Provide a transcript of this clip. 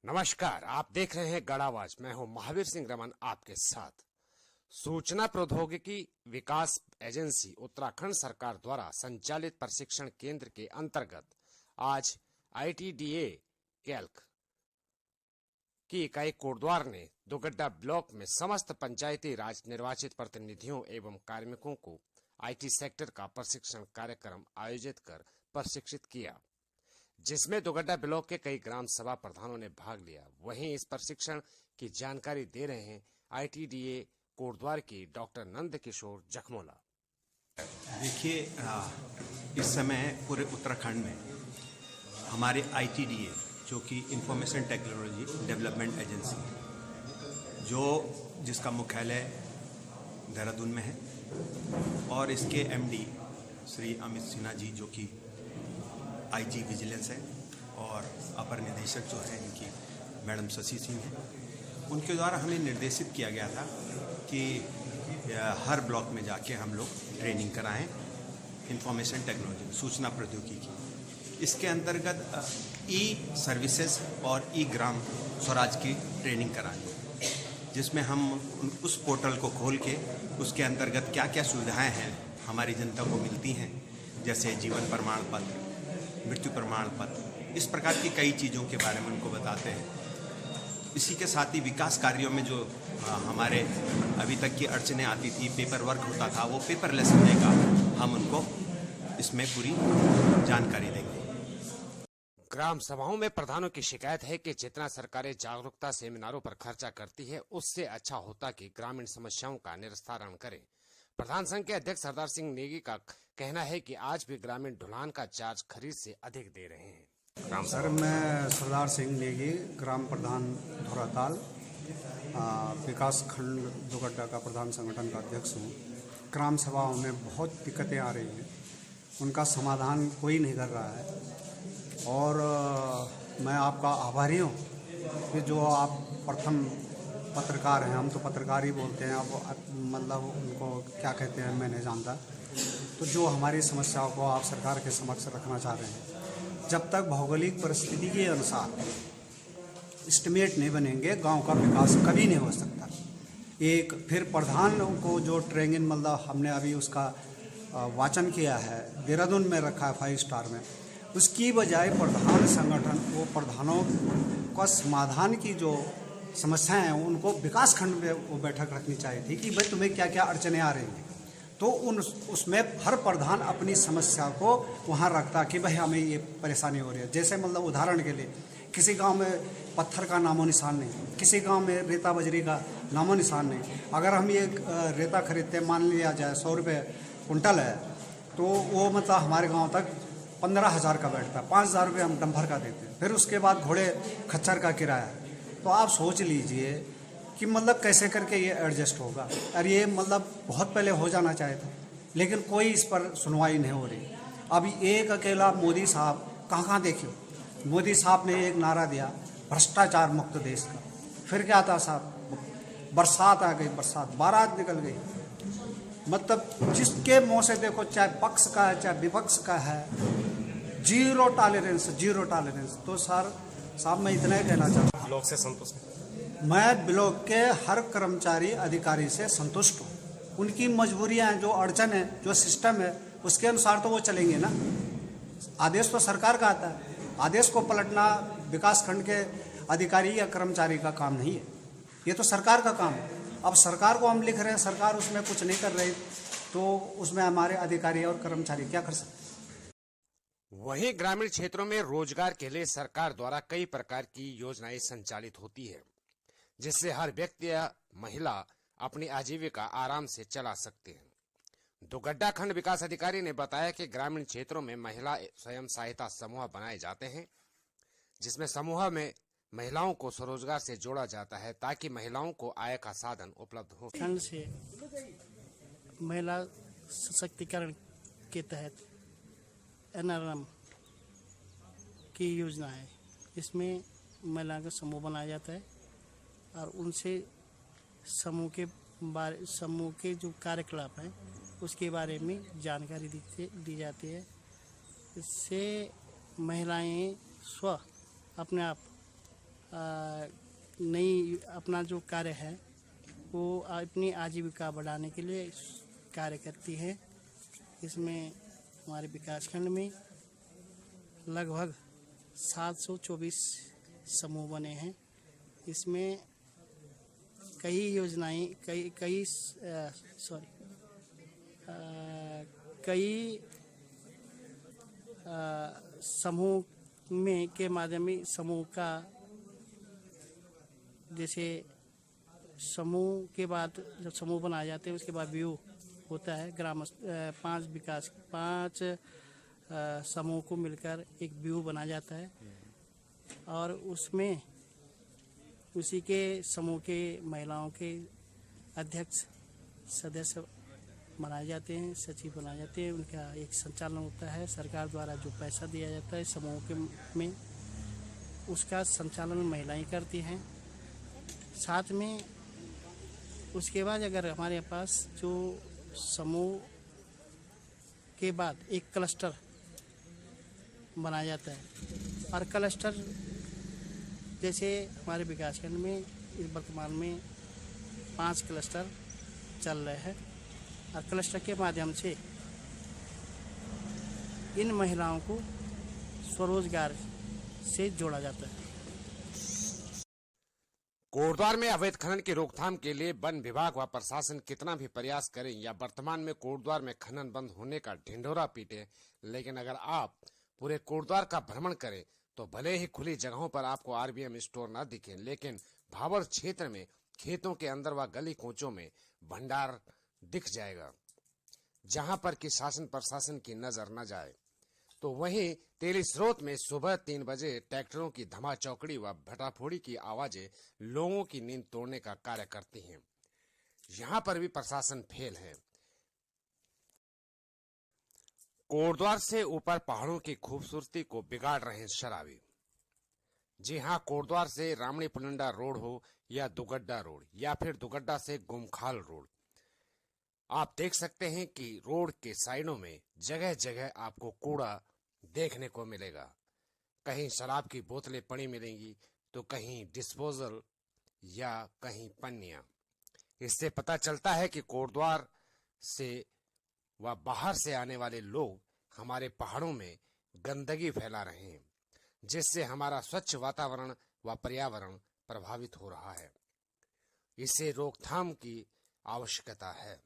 नमस्कार, आप देख रहे हैं गढ़ आवाज। मैं हूं महावीर सिंह रमन आपके साथ। सूचना प्रौद्योगिकी विकास एजेंसी उत्तराखंड सरकार द्वारा संचालित प्रशिक्षण केंद्र के अंतर्गत आज ITDA कैल्क की इकाई कोटद्वार ने दुगड्डा ब्लॉक में समस्त पंचायती राज निर्वाचित प्रतिनिधियों एवं कार्मिकों को IT सेक्टर का प्रशिक्षण कार्यक्रम आयोजित कर प्रशिक्षित किया, जिसमें दुगड्डा ब्लॉक के कई ग्राम सभा प्रधानों ने भाग लिया। वहीं इस प्रशिक्षण की जानकारी दे रहे हैं ITDA कोटद्वार की डॉक्टर नंद किशोर जखमोला। देखिए, इस समय पूरे उत्तराखंड में हमारे ITDA जो कि इंफॉर्मेशन टेक्नोलॉजी डेवलपमेंट एजेंसी, जिसका मुख्यालय देहरादून में है, और इसके MD श्री अमित सिन्हा जी जो कि IG विजिलेंस है, और अपर निदेशक जो है इनकी मैडम शशि सिंह है, उनके द्वारा हमें निर्देशित किया गया था कि हर ब्लॉक में जाके हम लोग ट्रेनिंग कराएं इंफॉर्मेशन टेक्नोलॉजी, सूचना प्रौद्योगिकी। इसके अंतर्गत सर्विसेज और ग्राम स्वराज की ट्रेनिंग कराएंगे, जिसमें हम उस पोर्टल को खोल के उसके अंतर्गत क्या क्या सुविधाएं हैं हमारी जनता को मिलती हैं, जैसे जीवन प्रमाण पत्र, मृत्यु प्रमाण पत्र, इस प्रकार की कई चीज़ों के बारे में उनको बताते हैं। इसी के साथ ही विकास कार्यों में जो हमारे अभी तक की अड़चनें आती थी, पेपर वर्क होता था, वो पेपरलेस होने का हम उनको इसमें पूरी जानकारी देंगे। ग्राम सभाओं में प्रधानों की शिकायत है कि जितना सरकारें जागरूकता सेमिनारों पर खर्चा करती है, उससे अच्छा होता कि ग्रामीण समस्याओं का निस्तारण करें। प्रधान संघ के अध्यक्ष सरदार सिंह नेगी का कहना है कि आज भी ग्रामीण ढुलान का चार्ज खरीद से अधिक दे रहे हैं। सर, मैं सरदार सिंह नेगी, ग्राम प्रधान धोराताल, विकास खंड दुगड्डा का प्रधान संगठन का अध्यक्ष हूँ। ग्राम सभाओं में बहुत दिक्कतें आ रही हैं, उनका समाधान कोई नहीं कर रहा है, और मैं आपका आभारी हूँ कि जो आप प्रथम पत्रकार हैं, हम तो पत्रकार ही बोलते हैं, अब मतलब उनको क्या कहते हैं मैं नहीं जानता, तो जो हमारी समस्याओं को आप सरकार के समक्ष रखना चाह रहे हैं, जब तक भौगोलिक परिस्थिति के अनुसार एस्टिमेट नहीं बनेंगे, गांव का विकास कभी नहीं हो सकता। एक फिर प्रधान को जो ट्रेनिंग मतलब हमने अभी उसका वाचन किया है, देहरादून में रखा है 5 स्टार में, उसकी बजाय प्रधान संगठन वो प्रधानों का समाधान की जो समस्याएं हैं उनको विकास खंड में वो बैठक रखनी चाहिए थी कि भाई तुम्हें क्या क्या अड़चनें आ रही हैं, तो उसमें हर प्रधान अपनी समस्या को वहाँ रखता कि भाई हमें ये परेशानी हो रही है। जैसे मतलब उदाहरण के लिए, किसी गांव में पत्थर का नामो निशान नहीं, किसी गांव में रेता बजरी का नामो निशान नहीं। अगर हम ये रेता खरीदते, मान लिया जाए 100 रुपये कुंटल है, तो वो मतलब हमारे गाँव तक 15,000 का बैठता है, 5,000 रुपये हम डंपर का देते हैं, फिर उसके बाद घोड़े खच्चर का किराया। तो आप सोच लीजिए कि मतलब कैसे करके ये एडजस्ट होगा। और ये मतलब बहुत पहले हो जाना चाहिए था, लेकिन कोई इस पर सुनवाई नहीं हो रही। अभी एक अकेला मोदी साहब कहाँ देखियो, मोदी साहब ने एक नारा दिया भ्रष्टाचार मुक्त देश का, फिर क्या था साहब, बरसात आ गई, बरसात बारात निकल गई। मतलब जिसके मुँह से देखो, चाहे पक्ष का है चाहे विपक्ष का है, जीरो टॉलरेंस, जीरो टॉलरेंस। तो सर साहब मैं इतना ही कहना चाहता हूँ, ब्लॉक से संतुष्ट, मैं ब्लॉक के हर कर्मचारी अधिकारी से संतुष्ट हूँ। उनकी मजबूरियाँ हैं, जो अड़चन है, जो सिस्टम है, उसके अनुसार तो वो चलेंगे ना। आदेश तो सरकार का आता है, आदेश को पलटना विकास खंड के अधिकारी या कर्मचारी का काम नहीं है, ये तो सरकार का काम है। अब सरकार को हम लिख रहे हैं, सरकार उसमें कुछ नहीं कर रही, तो उसमें हमारे अधिकारी और कर्मचारी क्या कर सकते हैं। वहीं ग्रामीण क्षेत्रों में रोजगार के लिए सरकार द्वारा कई प्रकार की योजनाएं संचालित होती है, जिससे हर व्यक्ति या महिला अपनी आजीविका आराम से चला सकते हैं। दुगड्डा खंड विकास अधिकारी ने बताया कि ग्रामीण क्षेत्रों में महिला स्वयं सहायता समूह बनाए जाते हैं, जिसमें समूह में महिलाओं को स्वरोजगार से जोड़ा जाता है ताकि महिलाओं को आय का साधन उपलब्ध हो। खंड से महिला सशक्तिकरण के तहत NRM की योजना है, इसमें महिला का समूह बनाया जाता है और उनसे समूह के जो कार्यकलाप हैं उसके बारे में जानकारी दी जाती है। इससे महिलाएं स्व अपने आप नई अपना जो कार्य है वो अपनी आजीविका बढ़ाने के लिए कार्य करती है। इसमें हमारे विकासखंड में लगभग 724 समूह बने हैं। इसमें कई योजनाएं कई समूह में के माध्यम में समूह का, जैसे समूह के बाद जब समूह बनाए जाते हैं उसके बाद व्यू होता है। 5 समूह को मिलकर एक व्यू बना जाता है और उसमें उसी के समूह के महिलाओं के अध्यक्ष सदस्य बनाए जाते हैं, सचिव बनाए जाते हैं। उनका एक संचालन होता है। सरकार द्वारा जो पैसा दिया जाता है समूह के में, उसका संचालन महिलाएं करती हैं। साथ में उसके बाद अगर हमारे पास जो समूह के बाद एक क्लस्टर बनाया जाता है और क्लस्टर जैसे हमारे विकासखंड में इस वर्तमान में 5 क्लस्टर चल रहे हैं और क्लस्टर के माध्यम से इन महिलाओं को स्वरोजगार से जोड़ा जाता है। कोटद्वार में अवैध खनन की रोकथाम के लिए वन विभाग व प्रशासन कितना भी प्रयास करें या वर्तमान में कोटद्वार में खनन बंद होने का ढिंढोरा पीटे, लेकिन अगर आप पूरे कोटद्वार का भ्रमण करें तो भले ही खुली जगहों पर आपको आरबीएम स्टोर न दिखे, लेकिन भाबर क्षेत्र में खेतों के अंदर व गली कोचों में भंडार दिख जाएगा, जहां पर कि शासन प्रशासन की नजर न जाए। तो वहीं तेली स्रोत में सुबह 3 बजे ट्रैक्टरों की धमाचौकड़ी व भटाफोड़ी की आवाजें लोगों की नींद तोड़ने का कार्य करती हैं। यहां पर भी प्रशासन फेल है। कोटद्वार से ऊपर पहाड़ों की खूबसूरती को बिगाड़ रहे हैं शराबी। जी हां, कोटद्वार से रामणी पुलिंडा रोड हो या दुगड्डा रोड या फिर दुगड्डा से गुमखाल रोड, आप देख सकते हैं कि रोड के साइडों में जगह जगह आपको कूड़ा देखने को मिलेगा। कहीं शराब की बोतलें पड़ी मिलेंगी तो कहीं डिस्पोजल या कहीं पन्नियां। इससे पता चलता है कि कोटद्वार से व बाहर से आने वाले लोग हमारे पहाड़ों में गंदगी फैला रहे हैं, जिससे हमारा स्वच्छ वातावरण व पर्यावरण प्रभावित हो रहा है। इसे रोकथाम की आवश्यकता है।